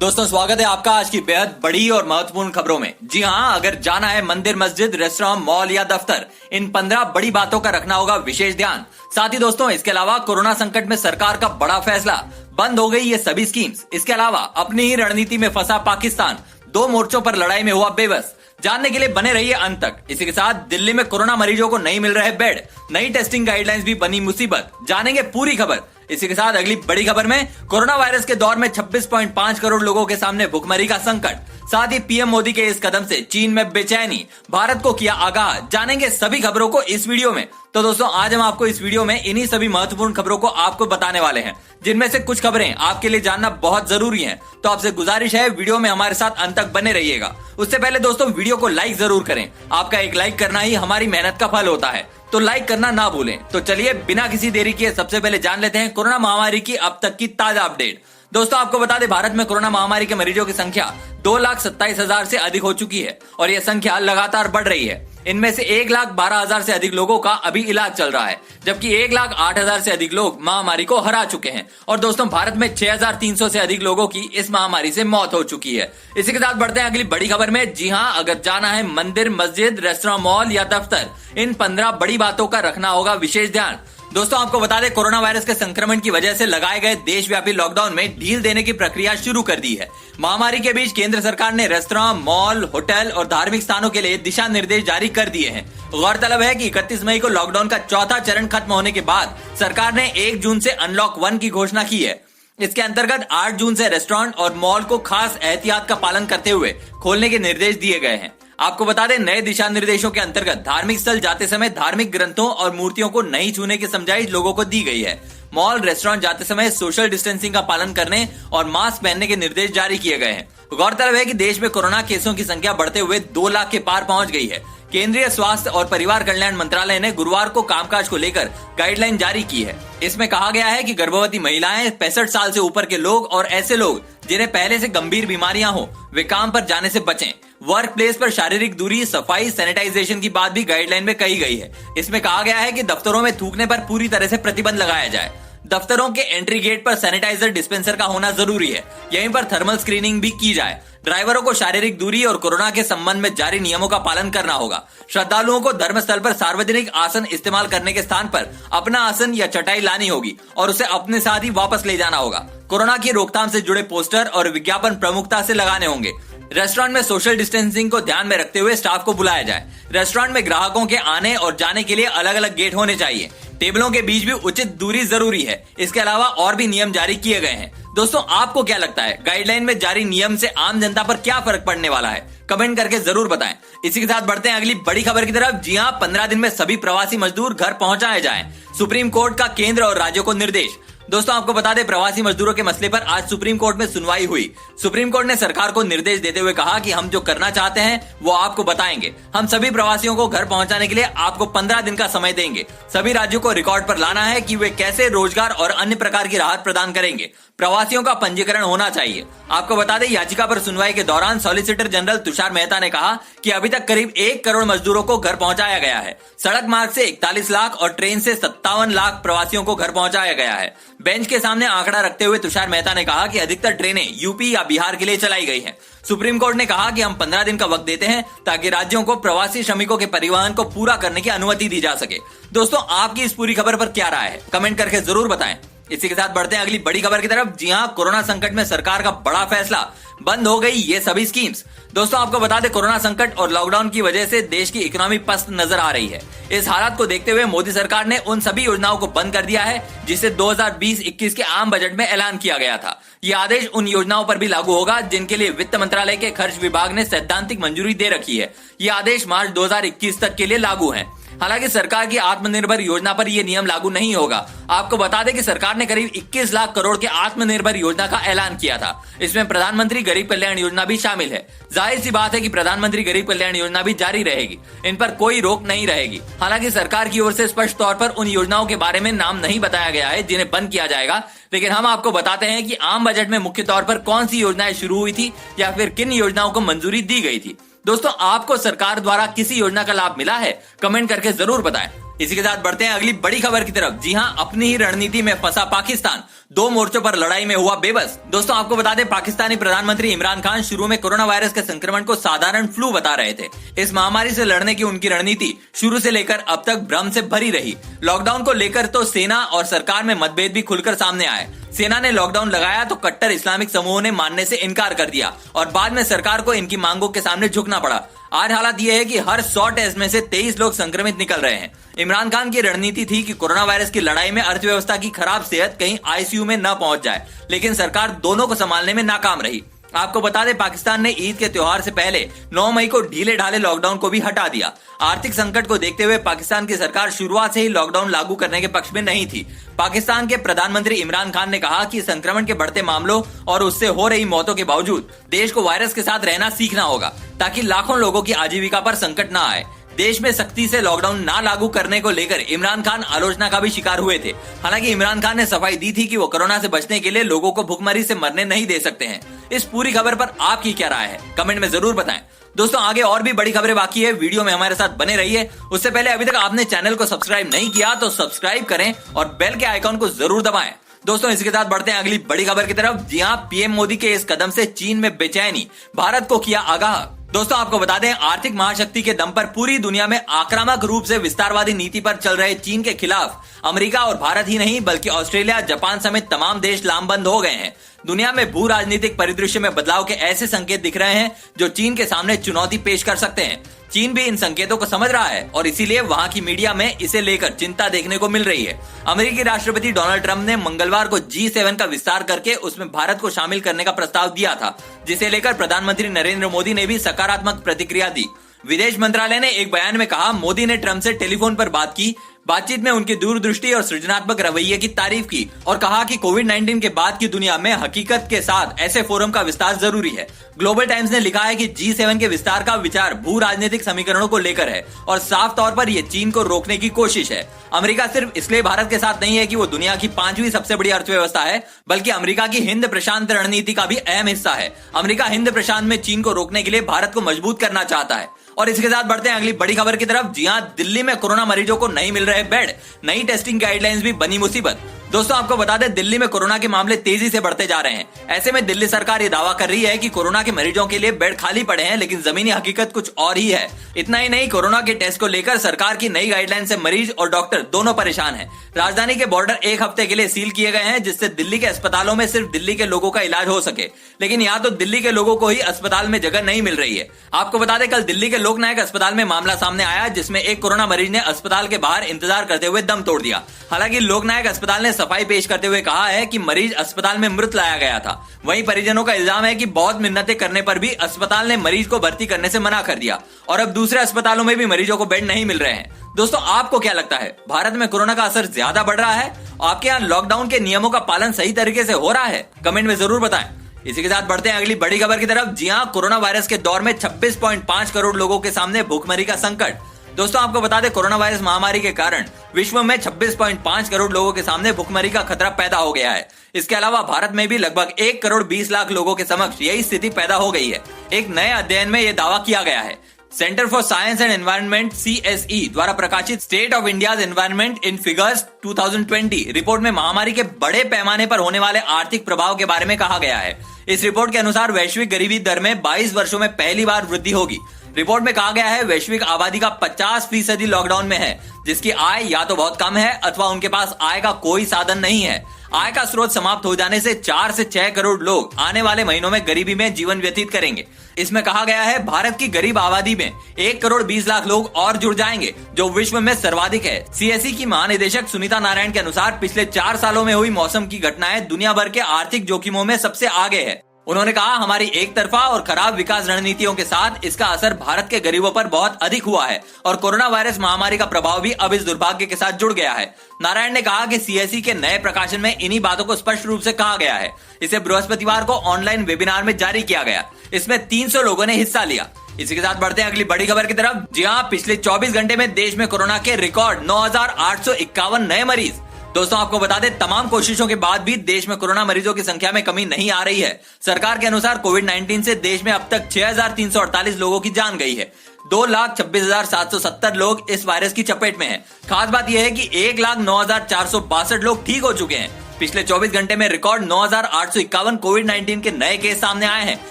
दोस्तों स्वागत है आपका आज की बेहद बड़ी और महत्वपूर्ण खबरों में। जी हां, अगर जाना है मंदिर, मस्जिद, रेस्टोरेंट, मॉल या दफ्तर, इन 15 बड़ी बातों का रखना होगा विशेष ध्यान। साथ ही दोस्तों इसके अलावा कोरोना संकट में सरकार का बड़ा फैसला, बंद हो गई ये सभी स्कीम्स। इसके अलावा अपनी ही रणनीति में फंसा पाकिस्तान, 2 मोर्चों पर लड़ाई में हुआ बेबस। जानने के लिए बने रहिए अंत तक। इसी के साथ दिल्ली में कोरोना मरीजों को नहीं मिल रहे बेड, नई टेस्टिंग गाइडलाइंस भी बनी मुसीबत, जानेंगे पूरी खबर। इसी के साथ अगली बड़ी खबर में कोरोना वायरस के दौर में 26.5 करोड़ लोगों के सामने भुखमरी का संकट। साथ ही पीएम मोदी के इस कदम से चीन में बेचैनी, भारत को किया आगाह। जानेंगे सभी खबरों को इस वीडियो में। तो दोस्तों आज हम आपको इस वीडियो में इन्हीं सभी महत्वपूर्ण खबरों को आपको बताने वाले हैं, जिनमें से कुछ खबरें आपके लिए जानना बहुत जरूरी है। तो आपसे गुजारिश है वीडियो में हमारे साथ अंत तक बने रहिएगा। उससे पहले दोस्तों वीडियो को लाइक जरूर करें, आपका एक लाइक करना ही हमारी मेहनत का फल होता है, तो लाइक करना ना भूलें। तो चलिए बिना किसी देरी किए सबसे पहले जान लेते हैं कोरोना महामारी की अब तक की ताजा अपडेट। दोस्तों आपको बता दें, भारत में कोरोना महामारी के मरीजों की संख्या 2,27,000 से अधिक हो चुकी है और यह संख्या लगातार बढ़ रही है। इनमें से 1,12,000 से अधिक लोगों का अभी इलाज चल रहा है, जबकि 1,08,000 से अधिक लोग महामारी को हरा चुके हैं। और दोस्तों भारत में 6,300 से अधिक लोगों की इस महामारी से मौत हो चुकी है। इसी के साथ बढ़ते हैं अगली बड़ी खबर में। जी हां, अगर जाना है मंदिर, मस्जिद, रेस्टोरेंट, मॉल या दफ्तर, इन 15 बड़ी बातों का रखना होगा विशेष ध्यान। दोस्तों आपको बता दें, कोरोना वायरस के संक्रमण की वजह से लगाए गए देशव्यापी लॉकडाउन में ढील देने की प्रक्रिया शुरू कर दी है। महामारी के बीच केंद्र सरकार ने रेस्टोरेंट, मॉल, होटल और धार्मिक स्थानों के लिए दिशा निर्देश जारी कर दिए हैं। गौरतलब है कि 31 मई को लॉकडाउन का चौथा चरण खत्म होने के बाद सरकार ने 1 जून से अनलॉक 1 की घोषणा की है। इसके अंतर्गत 8 जून से रेस्टोरेंट और मॉल को खास एहतियात का पालन करते हुए खोलने के निर्देश दिए गए हैं। आपको बता दें, नए दिशा निर्देशों के अंतर्गत धार्मिक स्थल जाते समय धार्मिक ग्रंथों और मूर्तियों को नहीं छूने की समझाइश लोगों को दी गई है। मॉल, रेस्टोरेंट जाते समय सोशल डिस्टेंसिंग का पालन करने और मास्क पहनने के निर्देश जारी किए गए हैं। गौरतलब है कि देश में कोरोना केसों की संख्या बढ़ते हुए 2 लाख के पार पहुंच गई है। केंद्रीय स्वास्थ्य और परिवार कल्याण मंत्रालय ने गुरुवार को कामकाज को लेकर गाइडलाइन जारी की है। इसमें कहा गया है कि गर्भवती महिलाएं, 65 साल से ऊपर के लोग और ऐसे लोग जिन्हें पहले से गंभीर बीमारियां हो, वे काम पर जाने से बचें। वर्क प्लेस पर शारीरिक दूरी, सफाई, सैनिटाइजेशन की बात भी गाइडलाइन में कही गई है। इसमें कहा गया है कि दफ्तरों में थूकने पर पूरी तरह से प्रतिबंध लगाया जाए। दफ्तरों के एंट्री गेट पर सैनिटाइजर डिस्पेंसर का होना जरूरी है। यहीं पर थर्मल स्क्रीनिंग भी की जाए। ड्राइवरों को शारीरिक दूरी और कोरोना के संबंध में जारी नियमों का पालन करना होगा। श्रद्धालुओं को धर्मस्थल पर सार्वजनिक आसन इस्तेमाल करने के स्थान पर अपना आसन या चटाई लानी होगी और उसे अपने साथ ही वापस ले जाना होगा। कोरोना की रोकथाम से जुड़े पोस्टर और विज्ञापन प्रमुखता से लगाने होंगे। रेस्टोरेंट में सोशल डिस्टेंसिंग को ध्यान में रखते हुए स्टाफ को बुलाया जाए। रेस्टोरेंट में ग्राहकों के आने और जाने के लिए अलग अलग गेट होने चाहिए। टेबलों के बीच भी उचित दूरी जरूरी है। इसके अलावा और भी नियम जारी किए गए हैं। दोस्तों आपको क्या लगता है, गाइडलाइन में जारी नियम से आम जनता पर क्या फर्क पड़ने वाला है? कमेंट करके जरूर बताएं। इसी के साथ बढ़ते हैं अगली बड़ी खबर की तरफ। जी हां, 15 दिन में सभी प्रवासी मजदूर घर पहुंचाए जाएं। सुप्रीम कोर्ट का केंद्र और राज्यों को निर्देश। दोस्तों आपको बता दें, प्रवासी मजदूरों के मसले पर आज सुप्रीम कोर्ट में सुनवाई हुई। सुप्रीम कोर्ट ने सरकार को निर्देश देते हुए कहा कि हम जो करना चाहते हैं वो आपको बताएंगे। हम सभी प्रवासियों को घर पहुंचाने के लिए आपको 15 दिन का समय देंगे। सभी राज्यों को रिकॉर्ड पर लाना है कि वे कैसे रोजगार और अन्य प्रकार की राहत प्रदान करेंगे। प्रवासियों का पंजीकरण होना चाहिए। आपको बता दें, याचिका पर सुनवाई के दौरान सॉलिसिटर जनरल तुषार मेहता ने कहा कि अभी तक करीब 1 करोड़ मजदूरों को घर पहुंचाया गया है। सड़क मार्ग से 41 लाख और ट्रेन से 57 लाख प्रवासियों को घर पहुंचाया गया है। बेंच के सामने आंकड़ा रखते हुए तुषार मेहता ने कहा कि अधिकतर ट्रेनें यूपी या बिहार के लिए चलाई गई हैं। सुप्रीम कोर्ट ने कहा कि हम 15 दिन का वक्त देते हैं ताकि राज्यों को प्रवासी श्रमिकों के परिवहन को पूरा करने की अनुमति दी जा सके। दोस्तों आपकी इस पूरी खबर पर क्या राय है? कमेंट करके जरूर बताएं। इसी के साथ बढ़ते हैं अगली बड़ी खबर की तरफ। जी हां, कोरोना संकट में सरकार का बड़ा फैसला, बंद हो गई ये सभी स्कीम्स। दोस्तों आपको बता दें, कोरोना संकट और लॉकडाउन की वजह से देश की इकोनॉमी पस्त नजर आ रही है। इस हालात को देखते हुए मोदी सरकार ने उन सभी योजनाओं को बंद कर दिया है जिसे 2020-21 के आम बजट में ऐलान किया गया था। ये आदेश उन योजनाओं पर भी लागू होगा जिनके लिए वित्त मंत्रालय के खर्च विभाग ने सैद्धांतिक मंजूरी दे रखी है। ये आदेश मार्च 2021 तक के लिए लागू है। हालांकि सरकार की आत्मनिर्भर योजना पर यह नियम लागू नहीं होगा। आपको बता दें कि सरकार ने करीब 21 लाख करोड़ के आत्मनिर्भर योजना का ऐलान किया था। इसमें प्रधानमंत्री गरीब कल्याण योजना भी शामिल है। जाहिर सी बात है कि प्रधानमंत्री गरीब कल्याण योजना भी जारी रहेगी, इन पर कोई रोक नहीं रहेगी। हालांकि सरकार की ओर से स्पष्ट तौर पर उन योजनाओं के बारे में नाम नहीं बताया गया है जिन्हें बंद किया जाएगा, लेकिन हम आपको बताते हैं कि आम बजट में मुख्य तौर पर कौन सी योजनाएं शुरू हुई थी या फिर किन योजनाओं को मंजूरी दी गई थी। दोस्तों आपको सरकार द्वारा किसी योजना का लाभ मिला है? कमेंट करके जरूर बताएं। इसी के साथ बढ़ते हैं अगली बड़ी खबर की तरफ। जी हां, अपनी ही रणनीति में फंसा पाकिस्तान, 2 मोर्चों पर लड़ाई में हुआ बेबस। दोस्तों आपको बता दें, पाकिस्तानी प्रधानमंत्री इमरान खान शुरू में कोरोना वायरस के संक्रमण को साधारण फ्लू बता रहे थे। इस महामारी से लड़ने की उनकी रणनीति शुरू से लेकर अब तक भ्रम से भरी रही। लॉकडाउन को लेकर तो सेना और सरकार में मतभेद भी खुलकर सामने आए। सेना ने लॉकडाउन लगाया तो कट्टर इस्लामिक समूहों ने मानने से इनकार कर दिया और बाद में सरकार को इनकी मांगों के सामने झुकना पड़ा। आज हालात यह है कि हर 100 टेस्ट में से 23 लोग संक्रमित निकल रहे हैं। इमरान खान की रणनीति थी कि कोरोना वायरस की लड़ाई में अर्थव्यवस्था की खराब सेहत कहीं आईसीयू में न पहुंच जाए, लेकिन सरकार दोनों को संभालने में नाकाम रही। आपको बता दें, पाकिस्तान ने ईद के त्योहार से पहले 9 मई को ढीले ढाले लॉकडाउन को भी हटा दिया। आर्थिक संकट को देखते हुए पाकिस्तान की सरकार शुरुआत से ही लॉकडाउन लागू करने के पक्ष में नहीं थी। पाकिस्तान के प्रधानमंत्री इमरान खान ने कहा कि संक्रमण के बढ़ते मामलों और उससे हो रही मौतों के बावजूद देश को वायरस के साथ रहना सीखना होगा, ताकि लाखों लोगों की आजीविका पर संकट न आए। देश में सख्ती से लॉकडाउन ना लागू करने को लेकर इमरान खान आलोचना का भी शिकार हुए थे। हालांकि इमरान खान ने सफाई दी थी कि वो कोरोना से बचने के लिए लोगों को भुखमरी से मरने नहीं दे सकते हैं। इस पूरी खबर पर आपकी क्या राय है, कमेंट में जरूर बताएं। दोस्तों आगे और भी बड़ी खबरें बाकी है, वीडियो में हमारे साथ बने रहिए। उससे पहले अभी तक आपने चैनल को सब्सक्राइब नहीं किया तो सब्सक्राइब करें और बेल के आइकॉन को जरूर दबाएं। दोस्तों इसके साथ बढ़ते हैं अगली बड़ी खबर की तरफ। जी हां, पीएम मोदी के इस कदम से चीन में बेचैनी, भारत को किया आगाह। दोस्तों आपको बता दें, आर्थिक महाशक्ति के दम पर पूरी दुनिया में आक्रामक रूप से विस्तारवादी नीति पर चल रहे चीन के खिलाफ अमेरिका और भारत ही नहीं बल्कि ऑस्ट्रेलिया, जापान समेत तमाम देश लामबंद हो गए हैं। दुनिया में भू राजनीतिक परिदृश्य में बदलाव के ऐसे संकेत दिख रहे हैं जो चीन के सामने चुनौती पेश कर सकते हैं। चीन भी इन संकेतों को समझ रहा है और इसीलिए वहां की मीडिया में इसे लेकर चिंता देखने को मिल रही है। अमेरिकी राष्ट्रपति डोनाल्ड ट्रंप ने मंगलवार को G7 का विस्तार करके उसमें भारत को शामिल करने का प्रस्ताव दिया था, जिसे लेकर प्रधानमंत्री नरेंद्र मोदी ने भी सकारात्मक प्रतिक्रिया दी। विदेश मंत्रालय ने एक बयान में कहा, मोदी ने ट्रंप से टेलीफोन पर बात की, बातचीत में उनकी दूरदृष्टि और सृजनात्मक रवैये की तारीफ की और कहा कि कोविड-19 के बाद की दुनिया में हकीकत के साथ ऐसे फोरम का विस्तार जरूरी है। ग्लोबल टाइम्स ने लिखा है कि G7 के विस्तार का विचार भू राजनीतिक समीकरणों को लेकर है और साफ तौर पर यह चीन को रोकने की कोशिश है। अमेरिका सिर्फ इसलिए भारत के साथ नहीं है कि वो दुनिया की 5वीं सबसे बड़ी अर्थव्यवस्था है, बल्कि अमेरिका की हिंद प्रशांत रणनीति का भी अहम हिस्सा है। अमेरिका हिंद प्रशांत में चीन को रोकने के लिए भारत को मजबूत करना चाहता है। और इसके साथ बढ़ते हैं अगली बड़ी खबर की तरफ। जी हां, दिल्ली में कोरोना मरीजों को नहीं मिल रहे बेड, नई टेस्टिंग गाइडलाइंस भी बनी मुसीबत। दोस्तों आपको बता दें, दिल्ली में कोरोना के मामले तेजी से बढ़ते जा रहे हैं। ऐसे में दिल्ली सरकार ये दावा कर रही है कि कोरोना के मरीजों के लिए बेड खाली पड़े हैं, लेकिन जमीनी हकीकत कुछ और ही है। इतना ही नहीं, कोरोना के टेस्ट को लेकर सरकार की नई गाइडलाइन से मरीज और डॉक्टर दोनों परेशान हैं। राजधानी के बॉर्डर 1 हफ्ते के लिए सील किए गए हैं, जिससे दिल्ली के अस्पतालों में सिर्फ दिल्ली के लोगों का इलाज हो सके, लेकिन यहाँ तो दिल्ली के लोगों को ही अस्पताल में जगह नहीं मिल रही है। आपको बता दें, कल दिल्ली के लोकनायक अस्पताल में मामला सामने आया, जिसमें एक कोरोना मरीज ने अस्पताल के बाहर इंतजार करते हुए दम तोड़ दिया। हालांकि लोकनायक अस्पताल ने सफाई पेश करते हुए कहा है कि मरीज अस्पताल में मृत लाया गया था। वहीं परिजनों का इल्जाम है कि बहुत मिन्नतें करने पर भी अस्पताल ने मरीज को भर्ती करने से मना कर दिया और अब दूसरे अस्पतालों में भी मरीजों को बेड नहीं मिल रहे हैं। दोस्तों आपको क्या लगता है, भारत में कोरोना का असर ज्यादा बढ़ रहा है? आपके यहाँ लॉकडाउन के नियमों का पालन सही तरीके से हो रहा है? कमेंट में जरूर बताएं। इसी के साथ बढ़ते हैं अगली बड़ी खबर की तरफ। जी हां, कोरोना वायरस के दौर में 26.5 करोड़ लोगों के सामने भूखमरी का संकट। दोस्तों आपको बता दें, कोरोना वायरस महामारी के कारण विश्व में 26.5 करोड़ लोगों के सामने भूखमरी का खतरा पैदा हो गया है। इसके अलावा भारत में भी लगभग 1 करोड़ 20 लाख लोगों के समक्ष यही स्थिति पैदा हो गई है। एक नए अध्ययन में यह दावा किया गया है। Centre for science and environment CSE द्वारा प्रकाशित state of India's environment in figures 2020 report में महामारी के बड़े पैमाने पर होने वाले आर्थिक प्रभाव के बारे में कहा गया है। इस रिपोर्ट के अनुसार वैश्विक गरीबी दर में 22 वर्षों में पहली बार वृद्धि होगी। रिपोर्ट में कहा गया है, वैश्विक आबादी का 50% लॉकडाउन में है, जिसकी आय या तो बहुत कम है अथवा उनके पास आय का कोई साधन नहीं है। आय का स्रोत समाप्त हो जाने से 4 से 6 करोड़ लोग आने वाले महीनों में गरीबी में जीवन व्यतीत करेंगे। इसमें कहा गया है, भारत की गरीब आबादी में 1 करोड़ 20 लाख लोग और जुड़ जाएंगे, जो विश्व में सर्वाधिक है। CSE की महानिदेशक सुनीता नारायण के अनुसार पिछले 4 सालों में हुई मौसम की घटनाएं दुनिया भर के आर्थिक जोखिमों में सबसे आगे है। उन्होंने कहा, हमारी एक तरफा और खराब विकास रणनीतियों के साथ इसका असर भारत के गरीबों पर बहुत अधिक हुआ है और कोरोना वायरस महामारी का प्रभाव भी अब इस दुर्भाग्य के साथ जुड़ गया है। नारायण ने कहा कि CSE के नए प्रकाशन में इन्हीं बातों को स्पष्ट रूप से कहा गया है। इसे बृहस्पतिवार को ऑनलाइन वेबिनार में जारी किया गया। इसमें 300 लोगों ने हिस्सा लिया। इसी के साथ बढ़ते हैं अगली बड़ी खबर की तरफ। जी हां, पिछले 24 घंटे में देश में कोरोना के रिकॉर्ड 9,851 नए मरीज। दोस्तों आपको बता दें, तमाम कोशिशों के बाद भी देश में कोरोना मरीजों की संख्या में कमी नहीं आ रही है। सरकार के अनुसार कोविड-19 से देश में अब तक 6,348 लोगों की जान गई है। 2,26,770 लोग इस वायरस की चपेट में हैं। खास बात यह है कि 1,09,462 लोग ठीक हो चुके हैं। पिछले 24 घंटे में रिकॉर्ड 9,851 कोविड-19 के नए केस सामने आए हैं,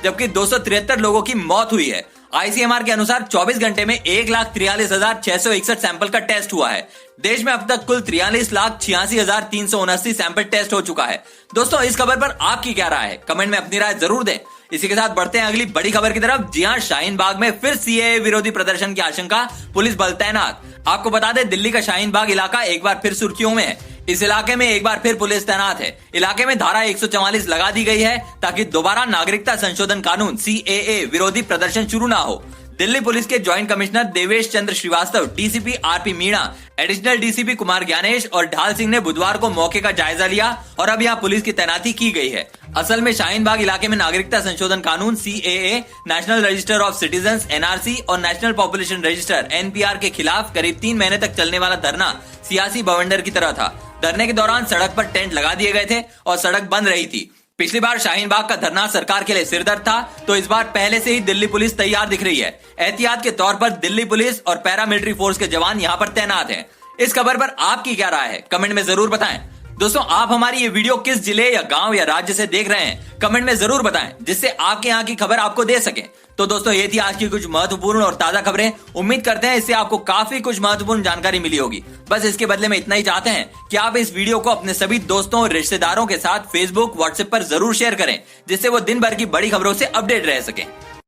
जबकि 273 लोगों की मौत हुई है। आईसीएमआर के अनुसार 24 घंटे में 1,43,661 सैंपल का टेस्ट हुआ है। देश में अब तक कुल 43,86,379 सैंपल टेस्ट हो चुका है। दोस्तों इस खबर पर आपकी क्या राय है, कमेंट में अपनी राय जरूर दें। इसी के साथ बढ़ते हैं अगली बड़ी खबर की तरफ। जी हां, शाहीन बाग में फिर सीएए विरोधी प्रदर्शन की आशंका, पुलिस बल तैनात। आपको बता दें, दिल्ली का शाहीन बाग इलाका एक बार फिर सुर्खियों में है। इस इलाके में एक बार फिर पुलिस तैनात है। इलाके में धारा 144 लगा दी गई है ताकि दोबारा नागरिकता संशोधन कानून सीएए विरोधी प्रदर्शन शुरू ना हो। दिल्ली पुलिस के joint commissioner Devesh Chandra Srivastava, DCP RP Meena, additional DCP Kumar Gyanesh और ढाल सिंह ने बुधवार को मौके का जायजा लिया और अब यहाँ पुलिस की तैनाती की गई है। असल में शाहीन बाग इलाके में नागरिकता संशोधन कानून CAA, national register of citizens NRC और नेशनल पॉपुलेशन रजिस्टर एनपीआर के खिलाफ करीब 3 महीने तक चलने वाला धरना सियासी बवंडर की तरह था। धरने के दौरान सड़क पर टेंट लगा दिए गए थे और सड़क बंद रही थी। पिछली बार शाहीन बाग का धरना सरकार के लिए सिरदर्द था, तो इस बार पहले से ही दिल्ली पुलिस तैयार दिख रही है। एहतियात के तौर पर दिल्ली पुलिस और पैरामिलिट्री फोर्स के जवान यहां पर तैनात हैं। इस खबर पर आपकी क्या राय है, कमेंट में जरूर बताएं। दोस्तों आप हमारी ये वीडियो किस जिले या गांव या राज्य से देख रहे हैं, कमेंट में जरूर बताएं, जिससे आपके यहाँ की खबर आपको दे सके। तो दोस्तों ये थी आज की कुछ महत्वपूर्ण और ताजा खबरें। उम्मीद करते हैं इससे आपको काफी कुछ महत्वपूर्ण जानकारी मिली होगी। बस इसके बदले में इतना ही चाहते हैं कि आप इस वीडियो को अपने सभी दोस्तों और रिश्तेदारों के साथ फेसबुक, व्हाट्सएप पर जरूर शेयर करें, जिससे वो दिन भर की बड़ी खबरों से अपडेट रह सके।